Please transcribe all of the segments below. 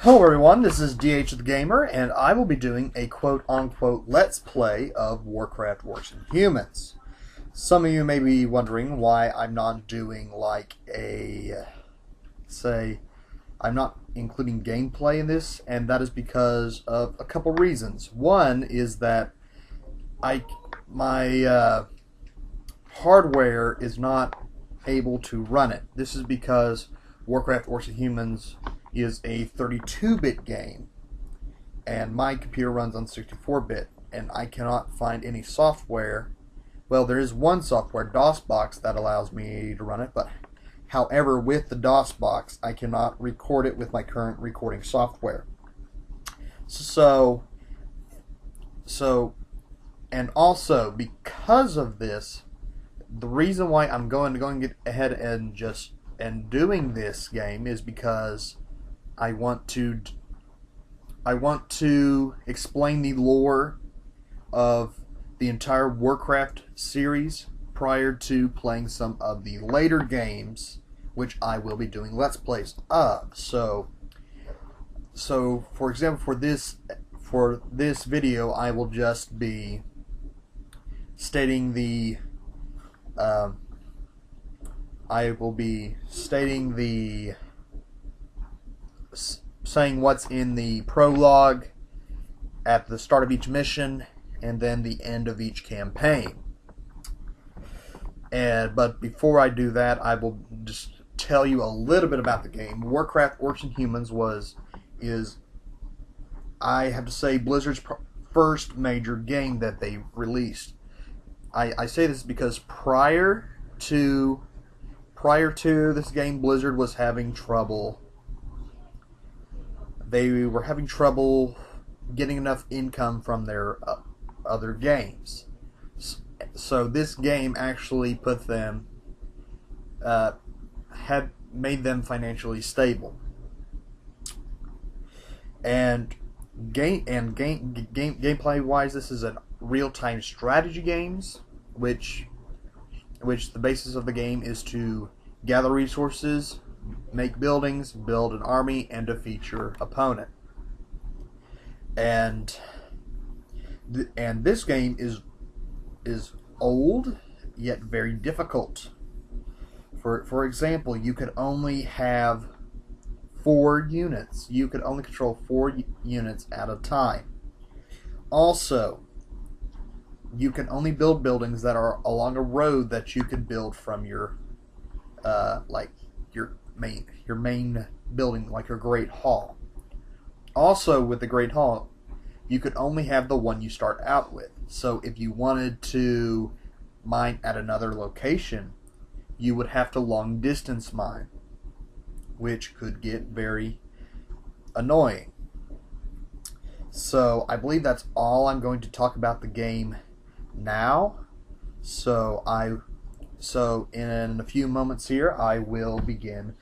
Hello everyone, this is DHtheGamer, and I will be doing a quote-unquote Let's Play of Warcraft, Orcs, and Humans. Some of you may be wondering why I'm not doing like I'm not including gameplay in this, and that is because of a couple reasons. One is that my hardware is not able to run it. This is because Warcraft, Orcs, and Humans is a 32-bit game, and my computer runs on 64-bit, and I cannot find any software. Well, there is one software, DOSBox, that allows me to run it, but however, with the DOSBox, I cannot record it with my current recording software. And also, because of this, the reason why I'm going to get ahead and doing this game is because I want to explain the lore of the entire Warcraft series prior to playing some of the later games, which I will be doing Let's Plays of. So for example, for this video, I will just be stating saying what's in the prologue at the start of each mission and then the end of each campaign. But before I do that, I will just tell you a little bit about the game. Warcraft, Orcs, and Humans is I have to say Blizzard's first major game that they released. I say this because prior to this game, Blizzard was having trouble. They were having trouble getting enough income from their other games. So this game actually put them, had made them financially stable. And gameplay wise, this is a real-time strategy games, which the basis of the game is to gather resources, make buildings, build an army, and defeat your opponent. And this game is old yet very difficult. For example, you could only have 4 units. You could only control 4 units at a time. Also, you can only build buildings that are along a road that you can build from your your main building, like your Great Hall. Also, with the Great Hall, you could only have the one you start out with. So if you wanted to mine at another location, you would have to long distance mine, which could get very annoying. So I believe that's all I'm going to talk about the game now. So in a few moments here, I will begin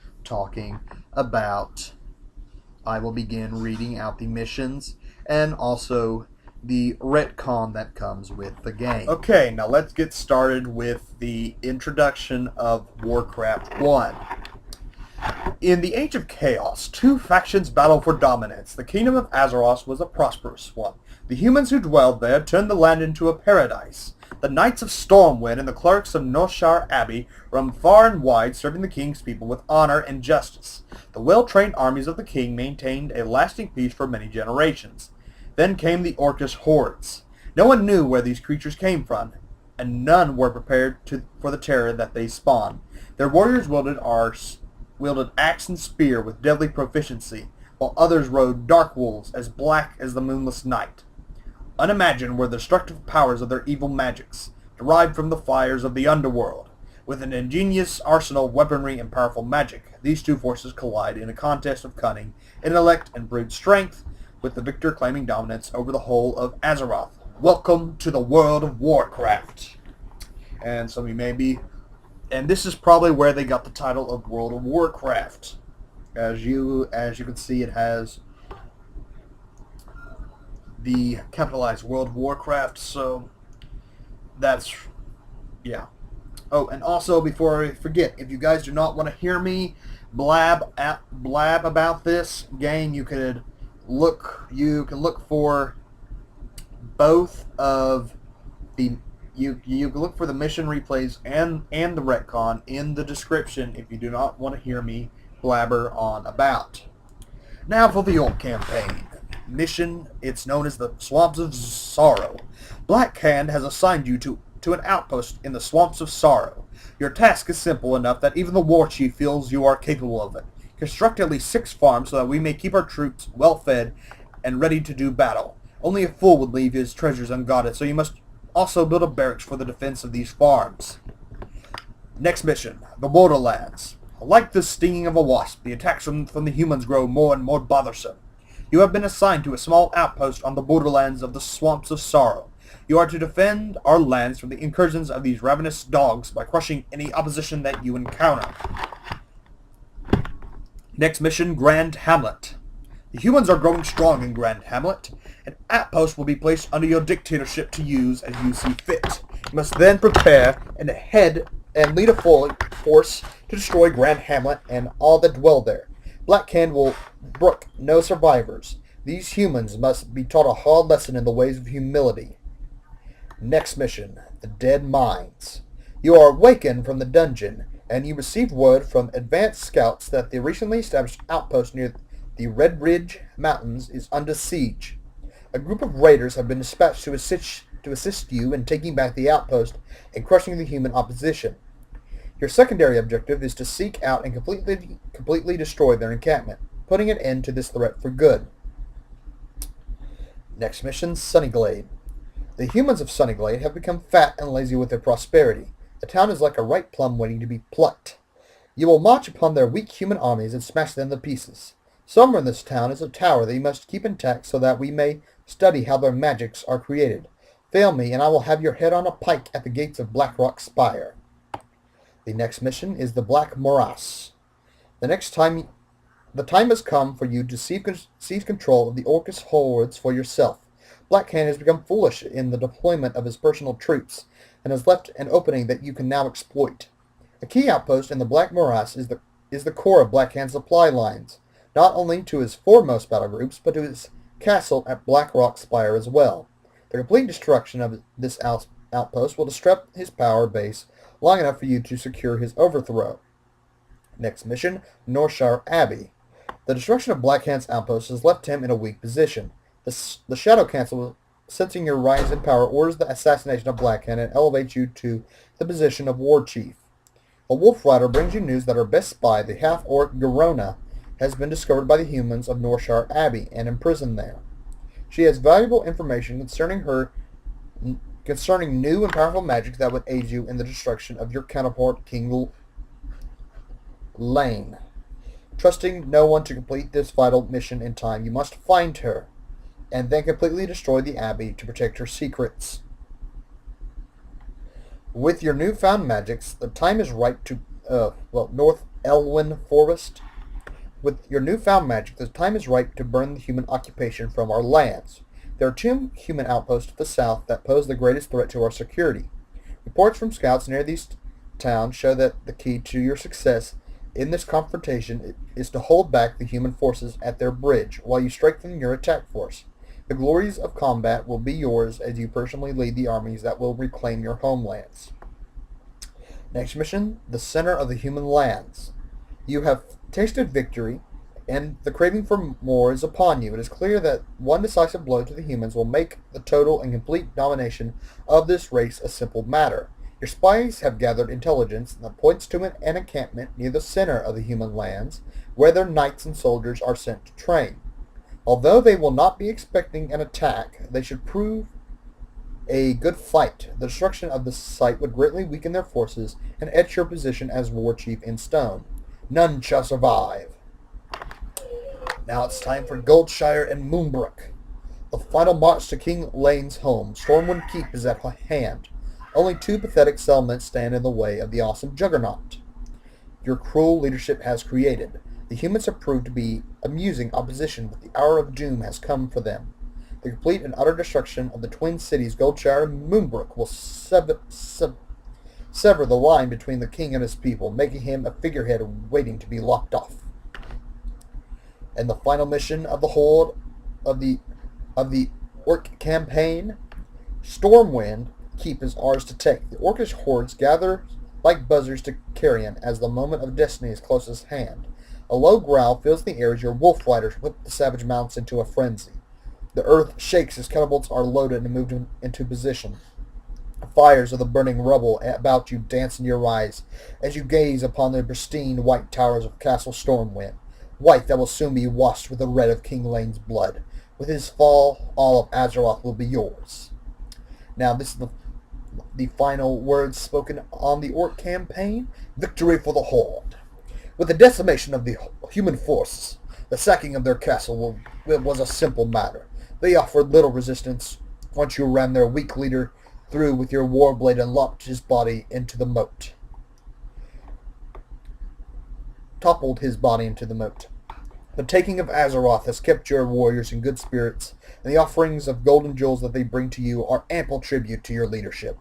reading out the missions and also the retcon that comes with the game. Okay, now let's get started with the introduction of Warcraft 1. In the Age of Chaos, 2 factions battled for dominance. The kingdom of Azeroth was a prosperous one. The humans who dwelled there turned the land into a paradise. The Knights of Stormwind and the clerics of Noshar Abbey roamed far and wide, serving the king's people with honor and justice. The well-trained armies of the king maintained a lasting peace for many generations. Then came the Orcish hordes. No one knew where these creatures came from, and none were prepared for the terror that they spawned. Their warriors wielded axe and spear with deadly proficiency, while others rode dark wolves as black as the moonless night. Unimagined were the destructive powers of their evil magics, derived from the fires of the underworld. With an ingenious arsenal of weaponry and powerful magic, these two forces collide in a contest of cunning, intellect, and brute strength, with the victor claiming dominance over the whole of Azeroth. Welcome to the world of Warcraft. And some of you may be... And this is probably where they got the title of World of Warcraft. As you can see, it has the capitalized World of Warcraft, so that's, yeah. Oh, and also before I forget, if you guys do not want to hear me blab about this game, you can look for both of the you can look for the mission replays and the retcon in the description if you do not want to hear me blabber on about. Now for the Orc campaign. Mission, it's known as the Swamps of Sorrow. Black Hand has assigned you to an outpost in the Swamps of Sorrow. Your task is simple enough that even the war chief feels you are capable of it. Construct at least 6 farms so that we may keep our troops well fed and ready to do battle. Only a fool would leave his treasures unguarded, so you must also build a barracks for the defense of these farms. Next mission, the Borderlands. Like the stinging of a wasp, the attacks from the humans grow more and more bothersome. You have been assigned to a small outpost on the borderlands of the Swamps of Sorrow. You are to defend our lands from the incursions of these ravenous dogs by crushing any opposition that you encounter. Next mission, Grand Hamlet. The humans are growing strong in Grand Hamlet. An outpost will be placed under your dictatorship to use as you see fit. You must then prepare and lead a force to destroy Grand Hamlet and all that dwell there. Black Hand will brook no survivors. These humans must be taught a hard lesson in the ways of humility. Next mission, the Dead Mines. You are awakened from the dungeon, and you receive word from advanced scouts that the recently established outpost near the Red Ridge Mountains is under siege. A group of raiders have been dispatched to assist you in taking back the outpost and crushing the human opposition. Your secondary objective is to seek out and completely destroy their encampment, putting an end to this threat for good. Next mission, Sunnyglade. The humans of Sunnyglade have become fat and lazy with their prosperity. The town is like a ripe plum waiting to be plucked. You will march upon their weak human armies and smash them to pieces. Somewhere in this town is a tower that you must keep intact so that we may study how their magics are created. Fail me, and I will have your head on a pike at the gates of Blackrock Spire. The next mission is the Black Morass. The time has come for you to seize control of the Orcish hordes for yourself. Black Hand has become foolish in the deployment of his personal troops, and has left an opening that you can now exploit. A key outpost in the Black Morass is the core of Black Hand's supply lines, not only to his foremost battle groups, but to his castle at Blackrock Spire as well. The complete destruction of this outpost will disrupt his power base long enough for you to secure his overthrow. Next mission, Northshire Abbey. The destruction of Black Hand's outpost has left him in a weak position. The Shadow Council, sensing your rise in power, orders the assassination of Black Hand and elevates you to the position of War Chief. A Wolf Rider brings you news that her best spy, the half-orc Garona, has been discovered by the humans of Northshire Abbey and imprisoned there. She has valuable information concerning new and powerful magic that would aid you in the destruction of your counterpart, King Lane. Trusting no one to complete this vital mission in time, you must find her, and then completely destroy the Abbey to protect her secrets. With your newfound magics, the time is ripe to, North Elwyn Forest. With your newfound magic, the time is ripe to burn the human occupation from our lands. There are 2 human outposts to the south that pose the greatest threat to our security. Reports from scouts near these towns show that the key to your success in this confrontation is to hold back the human forces at their bridge while you strengthen your attack force. The glories of combat will be yours as you personally lead the armies that will reclaim your homelands. Next mission, the center of the human lands. You have tasted victory, and the craving for more is upon you. It is clear that one decisive blow to the humans will make the total and complete domination of this race a simple matter. Your spies have gathered intelligence that points to an encampment near the center of the human lands, where their knights and soldiers are sent to train. Although they will not be expecting an attack, they should prove a good fight. The destruction of the site would greatly weaken their forces and etch your position as war chief in stone. None shall survive. Now it's time for Goldshire and Moonbrook. The final march to King Lane's home, Stormwind Keep, is at hand. Only 2 pathetic settlements stand in the way of the awesome juggernaut your cruel leadership has created. The humans have proved to be amusing opposition, but the hour of doom has come for them. The complete and utter destruction of the twin cities Goldshire and Moonbrook will sever the line between the king and his people, making him a figurehead waiting to be lopped off. And the final mission of the whole of the Orc campaign, Stormwind Keep is ours to take. The Orcish hordes gather like buzzards to carrion as the moment of destiny is close at hand. A low growl fills the air as your wolf riders whip the savage mounts into a frenzy. The earth shakes as catapults are loaded and moved into position. Fires of the burning rubble about you dance in your eyes as you gaze upon the pristine white towers of Castle Stormwind, white that will soon be washed with the red of King Lane's blood. With his fall, all of Azeroth will be yours. Now, this is the final words spoken on the Orc campaign. Victory for the Horde. With the decimation of the human forces, the sacking of their castle was a simple matter. They offered little resistance once you ran their weak leader through with your warblade and lopped his body into the moat. Toppled his body into the moat. The taking of Azeroth has kept your warriors in good spirits, and the offerings of golden jewels that they bring to you are ample tribute to your leadership.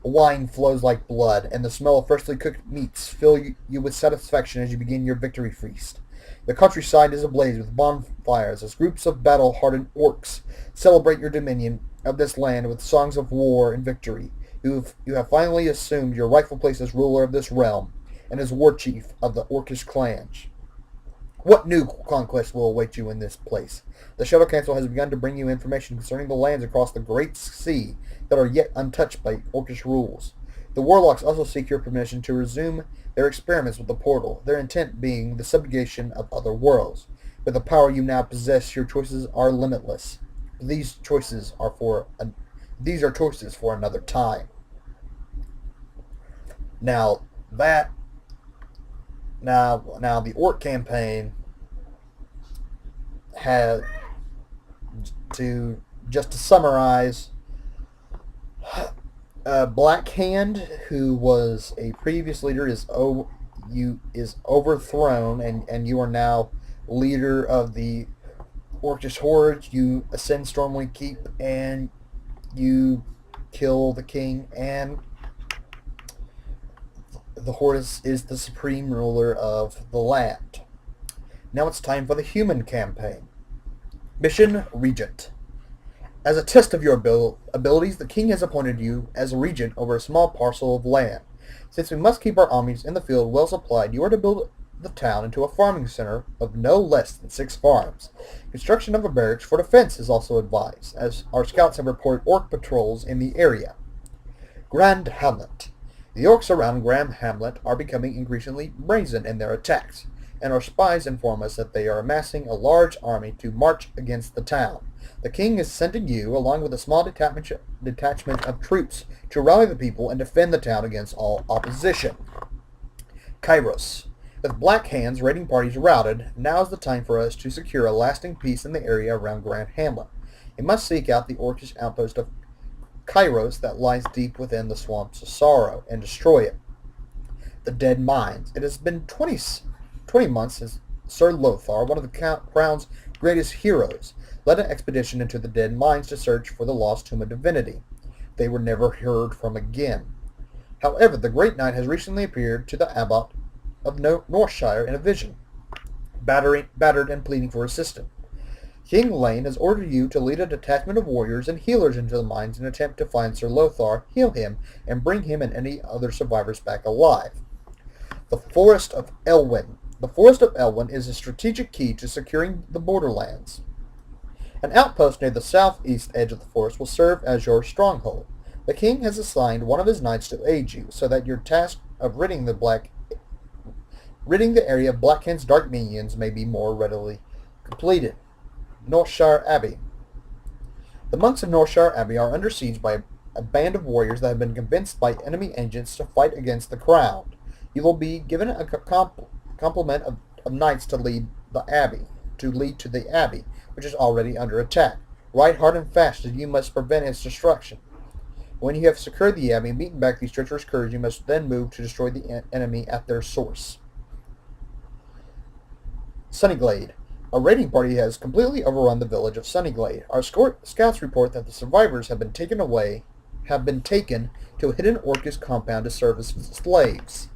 Wine flows like blood, and the smell of freshly cooked meats fill you with satisfaction as you begin your victory feast. The countryside is ablaze with bonfires as groups of battle-hardened orcs celebrate your dominion of this land with songs of war and victory. You have finally assumed your rightful place as ruler of this realm and as war chief of the Orcish clans. What new conquest will await you in this place? The Shadow Council has begun to bring you information concerning the lands across the Great Sea that are yet untouched by Orcish rules. The Warlocks also seek your permission to resume their experiments with the portal, their intent being the subjugation of other worlds. With the power you now possess, your choices are limitless. These are choices for another time. Now the Orc campaign had to summarize, Blackhand, who was a previous leader, is overthrown, and you are now leader of the Orcish hordes. You ascend Stormwind Keep and you kill the king, and the horde is the supreme ruler of the land. Now it's time for the human campaign. Mission Regent. As a test of your abilities, the king has appointed you as regent over a small parcel of land. Since we must keep our armies in the field well supplied, you are to build the town into a farming center of no less than 6 farms. Construction of a barracks for defense is also advised, as our scouts have reported orc patrols in the area. Grand Hamlet. The orcs around Grand Hamlet are becoming increasingly brazen in their attacks, and our spies inform us that they are amassing a large army to march against the town. The king is sending you, along with a small detachment of troops, to rally the people and defend the town against all opposition. Kairos. With Black Hand's raiding parties routed, now is the time for us to secure a lasting peace in the area around Grand Hamlet. We must seek out the Orcish outpost of Kairos that lies deep within the Swamps of Sorrow and destroy it. The Dead Mines. It has been 20 months since Sir Lothar, one of the Crown's greatest heroes, led an expedition into the Dead Mines to search for the lost Tomb of Divinity. They were never heard from again. However, the Great Knight has recently appeared to the Abbot of Northshire in a vision, battered and pleading for assistance. King Lane has ordered you to lead a detachment of warriors and healers into the mines in an attempt to find Sir Lothar, heal him, and bring him and any other survivors back alive. The Forest of Elwyn. The Forest of Elwyn is a strategic key to securing the borderlands. An outpost near the southeast edge of the forest will serve as your stronghold. The king has assigned one of his knights to aid you, so that your task of ridding the area of Blackhand's dark minions may be more readily completed. Northshire Abbey. The monks of Northshire Abbey are under siege by a band of warriors that have been convinced by enemy agents to fight against the crown. You will be given a complement of knights to lead to the abbey, which is already under attack. Ride hard and fast, as you must prevent its destruction. When you have secured the abbey and beaten back these treacherous curs, you must then move to destroy the enemy at their source. Sunnyglade. A raiding party has completely overrun the village of Sunnyglade. Our scouts report that the survivors have been taken away have been taken to a hidden Orcish compound to serve as slaves.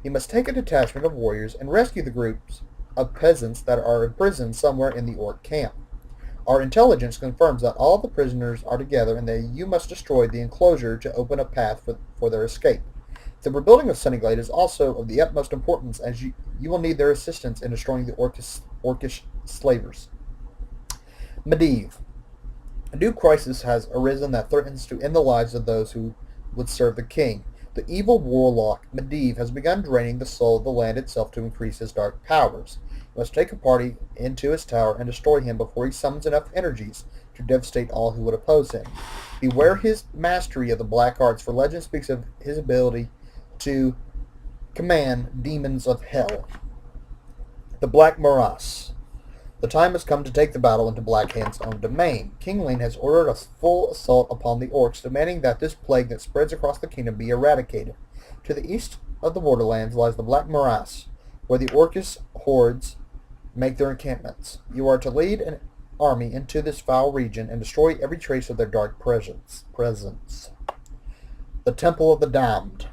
You must take a detachment of warriors and rescue the groups of peasants that are imprisoned somewhere in the Orc camp. Our intelligence confirms that all the prisoners are together and that you must destroy the enclosure to open a path for their escape. The rebuilding of Sunnyglade is also of the utmost importance as you will need their assistance in destroying the Orcish slavers. Medivh. A new crisis has arisen that threatens to end the lives of those who would serve the king. The evil warlock Medivh has begun draining the soul of the land itself to increase his dark powers. You must take a party into his tower and destroy him before he summons enough energies to devastate all who would oppose him. Beware his mastery of the black arts, for legend speaks of his ability to command demons of hell. The Black Morass. The time has come to take the battle into Blackhand's own domain. King Lane has ordered a full assault upon the Orcs, demanding that this plague that spreads across the kingdom be eradicated. To the east of the borderlands lies the Black Morass, where the Orcish hordes make their encampments. You are to lead an army into this foul region and destroy every trace of their dark presence. The Temple of the Damned.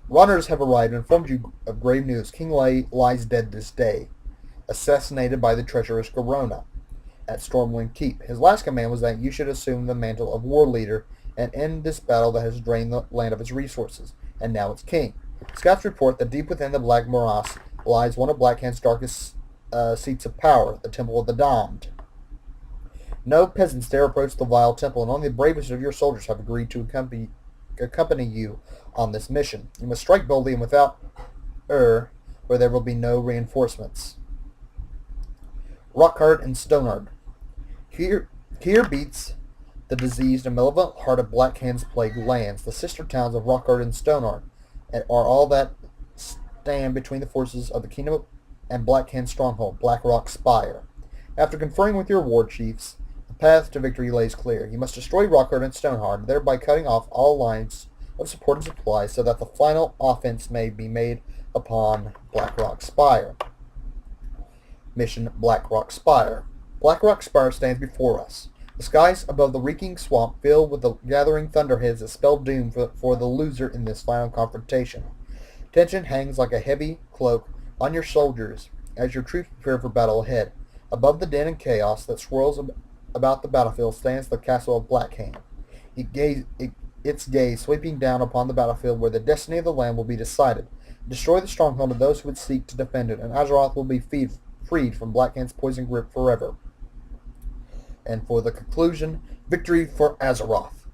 Runners have arrived and informed you of grave news. King Lay lies dead this day, assassinated by the treacherous Garona at Stormwind Keep. His last command was that you should assume the mantle of war leader and end this battle that has drained the land of its resources, and now its king. Scouts report that deep within the Black Morass lies one of Blackhand's darkest seats of power, the Temple of the Damned. No peasants dare approach the vile temple, and only the bravest of your soldiers have agreed to accompany you on this mission. You must strike boldly and without where there will be no reinforcements. Rockhard and Stonard. Here beats the diseased and malevolent heart of Blackhand's plagued lands. The sister towns of Rockhard and Stonard are all that stand between the forces of the kingdom and Blackhand's stronghold, Blackrock Spire. After conferring with your war chiefs, the path to victory lays clear. You must destroy Rockhard and Stonehard, thereby cutting off all lines of support and supply so that the final offense may be made upon Blackrock Spire. Mission Blackrock Spire. Blackrock Spire stands before us. The skies above the reeking swamp filled with the gathering thunderheads that spell doom for the loser in this final confrontation. Tension hangs like a heavy cloak on your shoulders as your troops prepare for battle ahead. Above the din and chaos that swirls about the battlefield stands the castle of Blackhand. Its gaze sweeping down upon the battlefield where the destiny of the land will be decided. Destroy the stronghold of those who would seek to defend it, and Azeroth will be freed from Blackhand's poison grip forever. And for the conclusion, victory for Azeroth.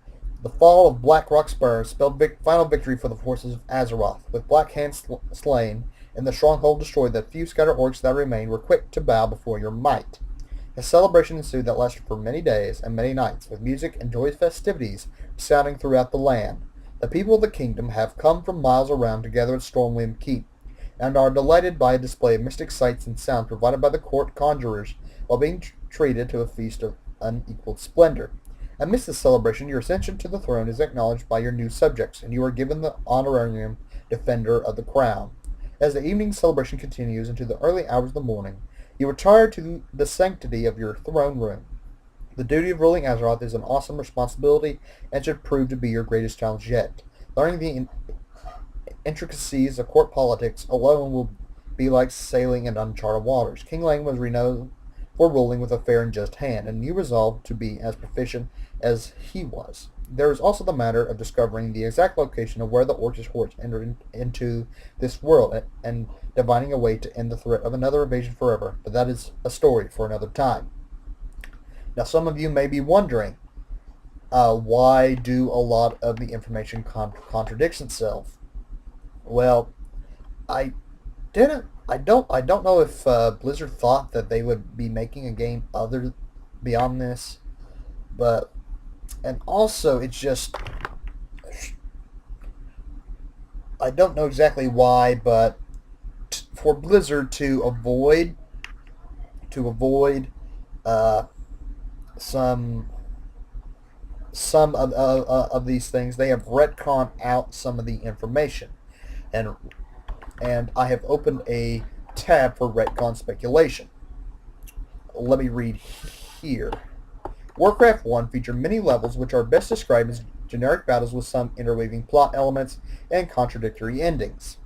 The fall of Blackrock Spire spelled final victory for the forces of Azeroth. With Blackhand slain and the stronghold destroyed, the few scattered orcs that remained were quick to bow before your might. A celebration ensued that lasted for many days and many nights, with music and joyous festivities sounding throughout the land. The people of the kingdom have come from miles around to gather at Stormwind Keep, and are delighted by a display of mystic sights and sounds provided by the court conjurers, while being treated to a feast of unequaled splendor. Amidst this celebration, your ascension to the throne is acknowledged by your new subjects, and you are given the honorarium Defender of the Crown. As the evening celebration continues into the early hours of the morning, you retire to the sanctity of your throne room. The duty of ruling Azeroth is an awesome responsibility and should prove to be your greatest challenge yet. Learning the intricacies of court politics alone will be like sailing in uncharted waters. King Lang was renowned for ruling with a fair and just hand, and you resolved to be as proficient as he was. There is also the matter of discovering the exact location of where the Orcish hordes entered into this world and divining a way to end the threat of another invasion forever, but that is a story for another time. Now, some of you may be wondering, why do a lot of the information contradicts itself? Well, I don't know if Blizzard thought that they would be making a game other beyond this, but, and also it's just, I don't know exactly why, but for Blizzard to avoid some of these things, they have retconned out some of the information, and I have opened a tab for retcon speculation. Let me read here. Warcraft 1 featured many levels which are best described as generic battles with some interweaving plot elements and contradictory endings.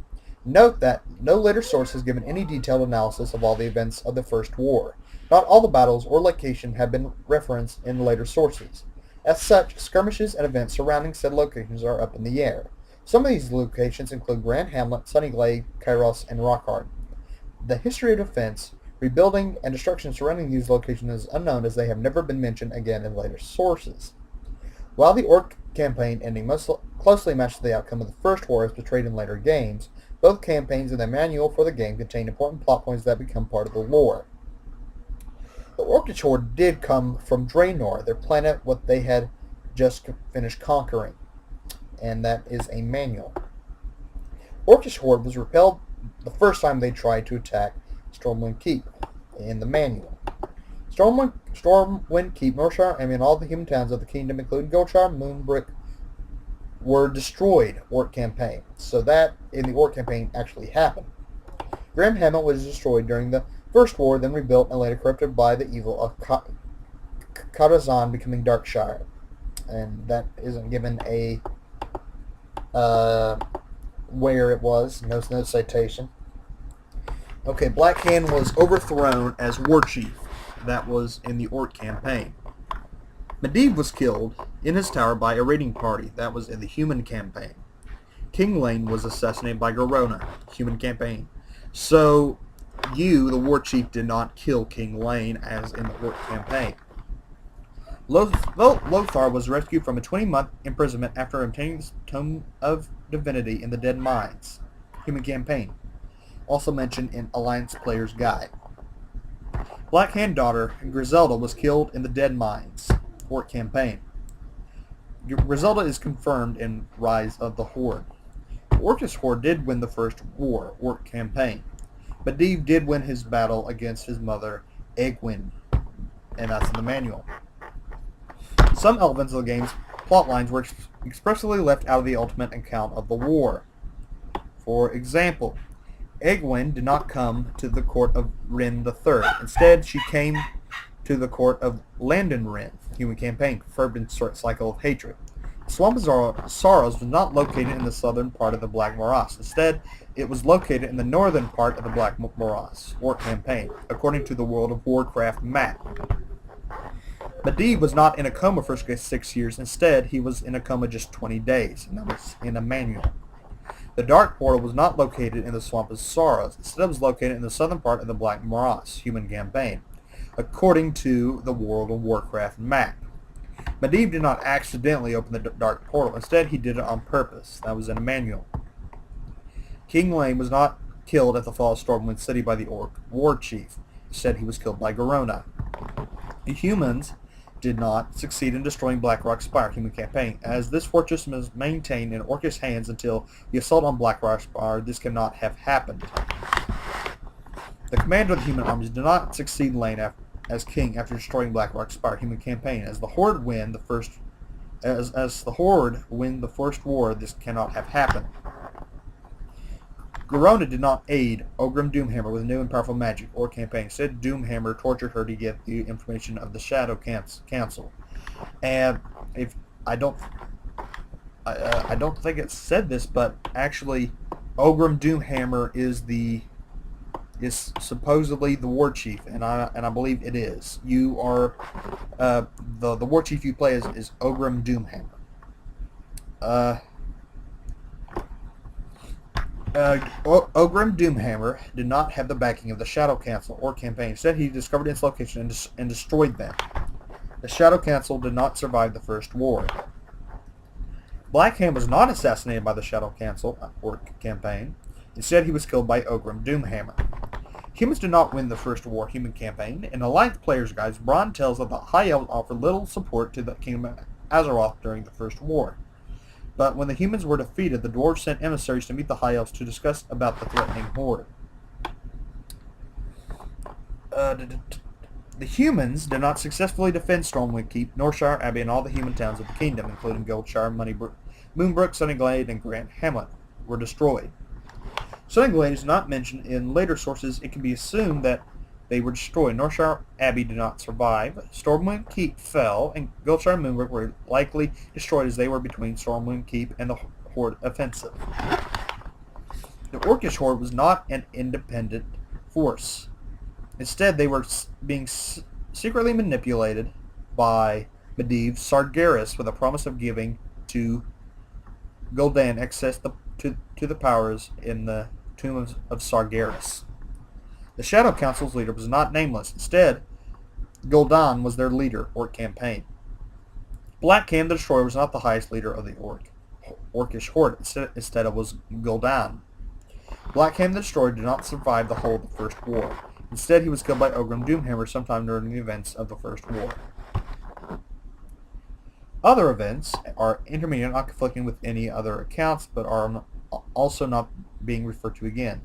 Note that no later source has given any detailed analysis of all the events of the First War. Not all the battles or location have been referenced in later sources. As such, skirmishes and events surrounding said locations are up in the air. Some of these locations include Grand Hamlet, Sunnyglade, Kairos, and Rockhard. The history of defense, rebuilding, and destruction surrounding these locations is unknown, as they have never been mentioned again in later sources. While the Orc campaign ending most closely matched the outcome of the First War as portrayed in later games, both campaigns and the manual for the game contain important plot points that become part of the lore. The Orcish Horde did come from Draenor, their planet what they had just finished conquering, and that is a manual. Orcish Horde was repelled the first time they tried to attack Stormwind Keep in the manual. Stormwind Keep, Northshire, and all the human towns of the kingdom, including Goldshire, Moonbrook, were destroyed Orc campaign. So that in the Orc campaign actually happened. Grand Hamlet was destroyed during the First War, then rebuilt and later corrupted by the evil of Karazhan, becoming Darkshire. And that isn't given a where it was. No citation. Okay, Black Hand was overthrown as war chief. That was in the Orc campaign. Medivh was killed in his tower by a raiding party. That was in the human campaign. King Lane was assassinated by Garona. Human campaign. So, you, the war chief, did not kill King Lane as in the Orc campaign. Lothar was rescued from a 20-month imprisonment after obtaining the Tome of Divinity in the Dead Mines. Human campaign. Also mentioned in Alliance Player's Guide. Black Hand daughter Griselda was killed in the Dead Mines. Orc campaign. Griselda is confirmed in Rise of the Horde. The Orcish Horde did win the First War, Orc campaign. Medivh did win his battle against his mother, Egwene, and that's in the manual. Some elements of the game's plot lines were expressly left out of the ultimate account of the war. For example, Egwene did not come to the court of Rin III. Instead, she came to the court of Landon Rin, human campaign, forbidden cycle of hatred. The Swamp of Sorrows was not located in the southern part of the Black Morass. Instead, it was located in the northern part of the Black Morass, Orc campaign, according to the World of Warcraft map. Medivh was not in a coma for 6 years. Instead, he was in a coma just 20 days, and that was in a manual. The Dark Portal was not located in the Swamp of Sorrows. Instead, it was located in the southern part of the Black Morass, human campaign, according to the World of Warcraft map. Medivh did not accidentally open the Dark Portal. Instead, he did it on purpose. That was in a manual. King Lane was not killed at the fall of Stormwind City by the Orc war chief. Instead, he was killed by Garona. The humans did not succeed in destroying Blackrock Spire, human campaign. As this fortress was maintained in Orcish hands until the assault on Blackrock Spire, this cannot have happened. The commander of the human armies did not succeed Lane as king after destroying Blackrock Spire, human campaign. As the Horde win the first war, this cannot have happened. Garona did not aid Ogrim Doomhammer with new and powerful magic or campaign. Instead, Doomhammer tortured her to get the information of the Shadow Council. And I don't think it said this, but actually, Ogrim Doomhammer is supposedly the war chief, and I believe it is. You are the war chief you play is Ogrim Doomhammer. Ogrim Doomhammer did not have the backing of the Shadow Council or campaign. Instead, he discovered its location and destroyed them. The Shadow Council did not survive the First War. Blackhand was not assassinated by the Shadow Council or campaign. Instead, he was killed by Ogrim Doomhammer. Humans did not win the First War human campaign. In Alliance Player's Guides, Bronn tells that the High Elves offered little support to the Kingdom of Azeroth during the First War. But when the humans were defeated, the dwarves sent emissaries to meet the High Elves to discuss about the threatening horde. The humans did not successfully defend Stormwind Keep, Northshire Abbey, and all the human towns of the kingdom, including Goldshire, Moonbrook, Sunnyglade, and Grand Hamlet, were destroyed. Sunnyglade is not mentioned in later sources. It can be assumed that they were destroyed. Northshire Abbey did not survive. Stormwind Keep fell, and Gulfshire and Moonbrook were likely destroyed as they were between Stormwind Keep and the Horde offensive. The Orcish Horde was not an independent force. Instead, they were being secretly manipulated by Medivh Sargeras with a promise of giving to Gul'dan access to the powers in the tomb of Sargeras. The Shadow Council's leader was not nameless. Instead, Gul'dan was their leader, Orc campaign. Black Cam the Destroyer was not the highest leader of the Orcish Horde. Instead, it was Gul'dan. Black Cam the Destroyer did not survive the whole of the First War. Instead, he was killed by Ogrim Doomhammer sometime during the events of the First War. Other events are intermediate, not conflicting with any other accounts, but are also not being referred to again.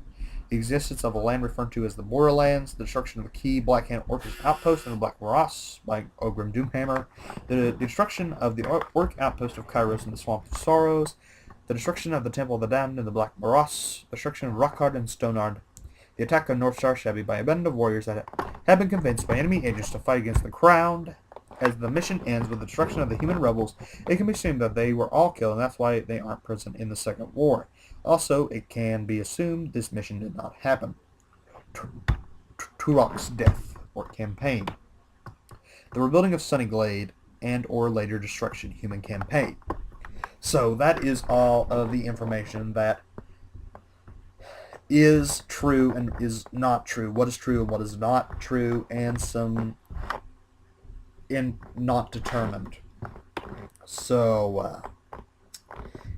The existence of a land referred to as the Borderlands, the destruction of a key Blackhand Orcish outpost in the Black Morass by Ogrim Doomhammer, the destruction of the Orc outpost of Kairos in the Swamp of Sorrows, the destruction of the Temple of the Damned in the Black Morass, the destruction of Rockhard and Stonard, the attack on Northshire Abbey by a band of warriors that have been convinced by enemy agents to fight against the Crown. As the mission ends with the destruction of the human rebels, it can be assumed that they were all killed, and that's why they aren't present in the Second War. Also, it can be assumed this mission did not happen. Turok's death, or campaign. The rebuilding of Sunnyglade and or later destruction, human campaign. So that is all of the information that is true and is not true. What is true and what is not true, and some not determined. So,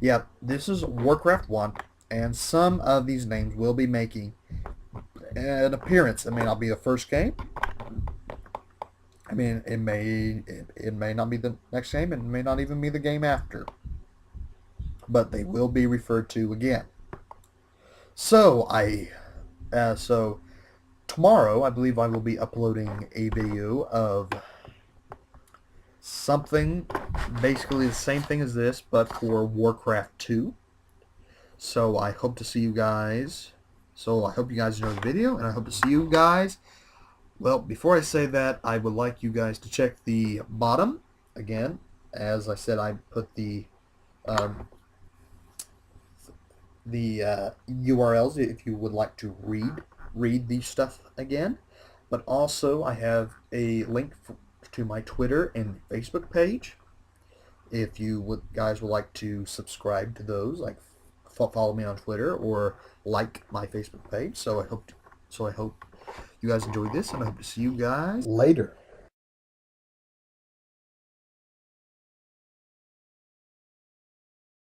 yeah, this is Warcraft 1, and some of these names will be making an appearance. It may not be the first game. I mean, it may not be the next game, and it may not even be the game after. But they will be referred to again. So, so tomorrow, I believe I will be uploading a video of something basically the same thing as this, but for Warcraft 2. So I hope to see you guys. So I hope you guys enjoy the video, and I hope to see you guys. Well, before I say that, I would like you guys to check the bottom again. As I said, I put the URLs if you would like to read these stuff again. But also, I have a link to my Twitter and Facebook page. If you guys would like to subscribe to those, like follow me on Twitter or like my Facebook page. So I hope you guys enjoyed this, and I hope to see you guys later.